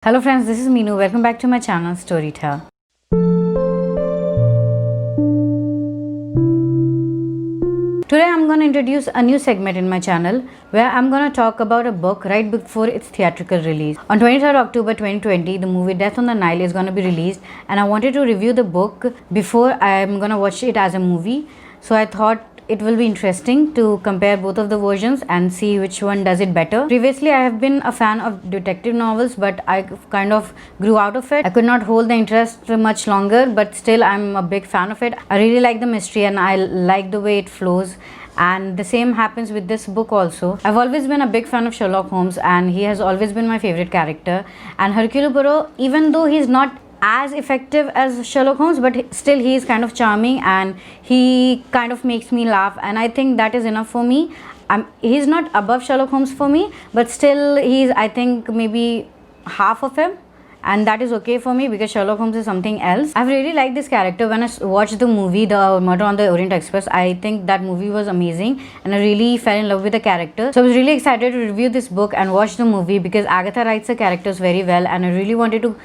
Hello friends, this is Meenu. Welcome back to my channel Storytell. Today I'm going to introduce a new segment in my channel where I'm going to talk about a book right before its theatrical release. On 23rd October 2020, the movie Death on the Nile is going to be released, and I wanted to review the book before I'm going to watch it as a movie. So I thought it will be interesting to compare both of the versions and see which one does it better. Previously, I have been a fan of detective novels, but I kind of grew out of it. I could not hold the interest much longer, but still I'm a big fan of it. I really like the mystery and I like the way it flows. And the same happens with this book also. I've always been a big fan of Sherlock Holmes, and he has always been my favorite character. And Hercule Poirot, even though he's not as effective as Sherlock Holmes, but still he is kind of charming and he kind of makes me laugh, and I think that is enough for me. He's not above Sherlock Holmes for me, but still he's, I think, maybe half of him, and that is okay for me because Sherlock Holmes is something else. I've really liked this character. When I watched the movie The Murder on the Orient Express, I think that movie was amazing and I really fell in love with the character. So I was really excited to review this book and watch the movie because Agatha writes the characters very well, and I really wanted to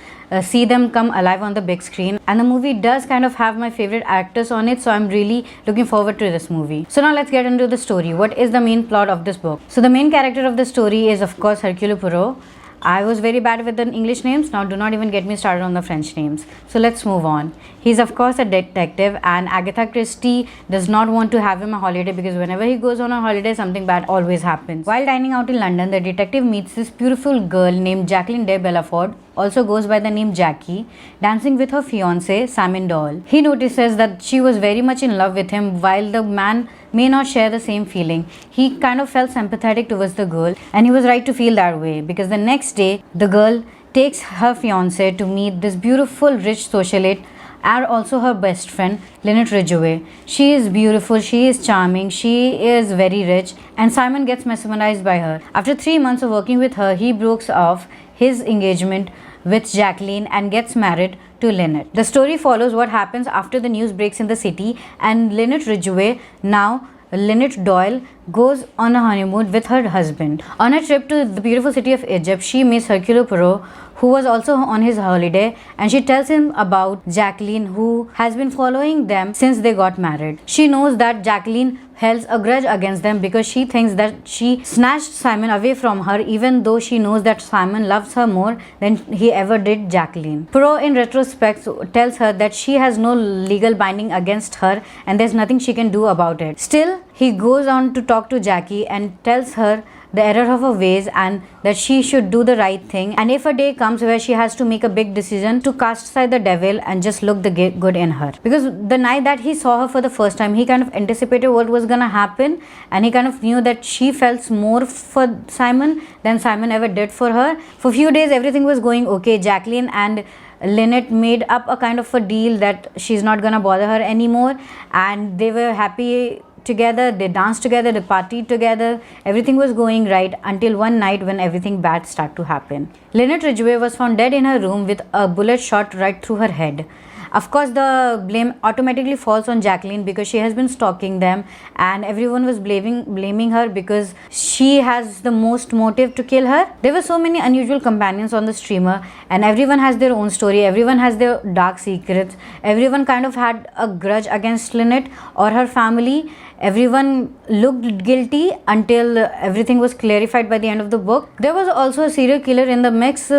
see them come alive on the big screen. And the movie does kind of have my favorite actors on it, so I'm really looking forward to this movie. So now let's get into the story. What is the main plot of this book? So the main character of the story is, of course, Hercule Poirot. I was very bad with the English names. Now do not even get me started on the French names. So let's move on. He's of course a detective, and Agatha Christie does not want to have him a holiday because whenever he goes on a holiday, something bad always happens. While dining out in London, the detective meets this beautiful girl named Jacqueline de Belaford, also goes by the name Jackie, dancing with her fiancé Simon Doyle. He notices that she was very much in love with him while the man may not share the same feeling. He kind of felt sympathetic towards the girl, and he was right to feel that way because the next day the girl takes her fiancé to meet this beautiful rich socialite and also her best friend Lynette Ridgway. She is beautiful, she is charming, she is very rich, and Simon gets mesmerized by her. After 3 months of working with her, he breaks off his engagement with Jacqueline and gets married to Lynette. The story follows what happens after the news breaks in the city, and Lynette Ridgway, now Lynette Doyle, goes on a honeymoon with her husband. On a trip to the beautiful city of Egypt, she meets Hercule Poirot, who was also on his holiday, and she tells him about Jacqueline, who has been following them since they got married. She knows that Jacqueline holds a grudge against them because she thinks that she snatched Simon away from her, even though she knows that Simon loves her more than he ever did Jacqueline. Poirot, in retrospect, tells her that she has no legal binding against her and there's nothing she can do about it. Still, he goes on to talk to Jackie and tells her the error of her ways and that she should do the right thing, and if a day comes where she has to make a big decision to cast aside the devil and just look the good in her. Because the night that he saw her for the first time, he kind of anticipated what was gonna happen, and he kind of knew that she felt more for Simon than Simon ever did for her. For a few days everything was going okay. Jacqueline and Lynette made up a kind of a deal that she's not gonna bother her anymore, and they were happy together, they danced together, they partied together, everything was going right until one night when everything bad started to happen. Lynette Ridgway was found dead in her room with a bullet shot right through her head. Of course, the blame automatically falls on Jacqueline because she has been stalking them, and everyone was blaming her because she has the most motive to kill her. There were so many unusual companions on the streamer, and everyone has their own story, everyone has their dark secrets, everyone kind of had a grudge against Lynette or her family. Everyone looked guilty until everything was clarified by the end of the book. There was also a serial killer in the mix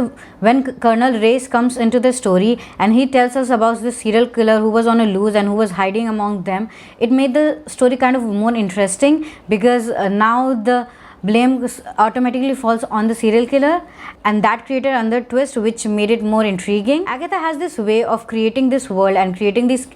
when Colonel Race comes into the story, and he tells us about this serial killer who was on a loose and who was hiding among them. It made the story kind of more interesting because now the blame automatically falls on the serial killer, and that created another twist which made it more intriguing. Agatha has this way of creating this world and creating these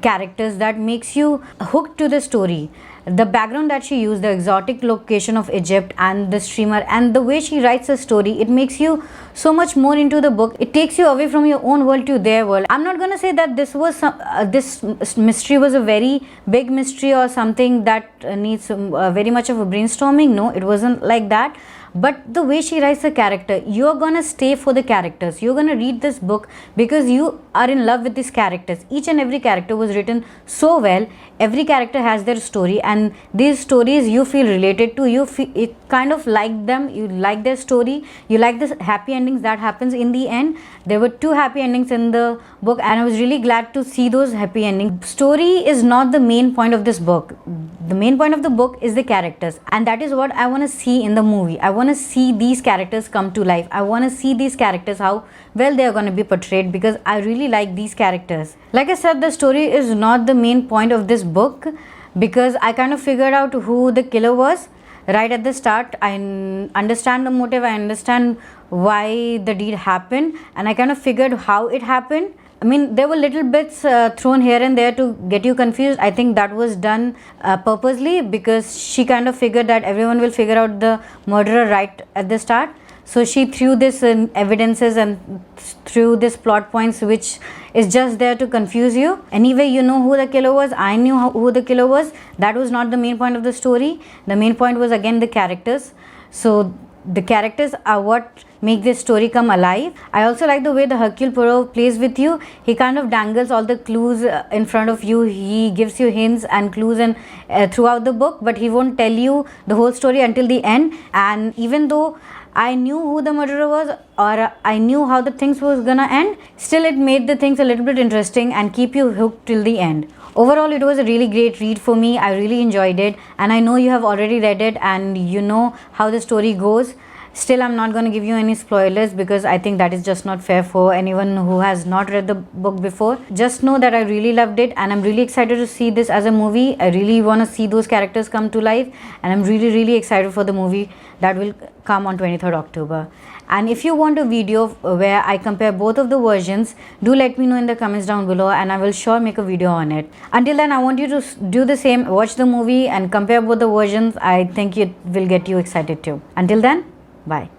characters that makes you hooked to the story. The background that she used, the exotic location of Egypt and the streamer, and the way she writes a story, it makes you so much more into the book. It takes you away from your own world to their world. I'm not gonna say that this was this mystery was a very big mystery or something that needs very much of a brainstorming. No, it wasn't like that. but the way she writes the character, you're gonna stay for the characters. You're gonna read this book because you are in love with these characters. Each and every character was written so well. Every character has their story, and these stories you feel related to. You feel, it kind of like them. You like their story. You like the happy endings that happens in the end. There were 2 happy endings in the book, and I was really glad to see those happy endings. Story is not the main point of this book. The main point of the book is the characters, and that is what I want to see in the movie. I want to see these characters come to life. I want to see these characters, how well they are going to be portrayed, because I really like these characters. Like I said, the story is not the main point of this book, because I kind of figured out who the killer was right at the start. I understand the motive, I understand why the deed happened, and I kind of figured how it happened. I mean, there were little bits thrown here and there to get you confused. I think that was done purposely, because she kind of figured that everyone will figure out the murderer right at the start. So she threw this evidences and threw this plot points which is just there to confuse you. Anyway, you know who the killer was. I knew who the killer was. That was not the main point of the story. The main point was again the characters. So the characters are what make this story come alive. I also like the way the Hercule Poirot plays with you. He kind of dangles all the clues in front of you. He gives you hints and clues and throughout the book, but he won't tell you the whole story until the end. And even though I knew who the murderer was, or I knew how the things was gonna end, still it made the things a little bit interesting and keep you hooked till the end. Overall, it was a really great read for me. I really enjoyed it, and I know you have already read it and you know how the story goes. Still, I'm not going to give you any spoilers, because I think that is just not fair for anyone who has not read the book before. Just know that I really loved it, and I'm really excited to see this as a movie. I really want to see those characters come to life, and I'm really excited for the movie that will come on 23rd October. And if you want a video where I compare both of the versions, do let me know in the comments down below, and I will sure make a video on it. Until then, I want you to do the same. Watch the movie and compare both the versions. I think it will get you excited too. Until then, bye.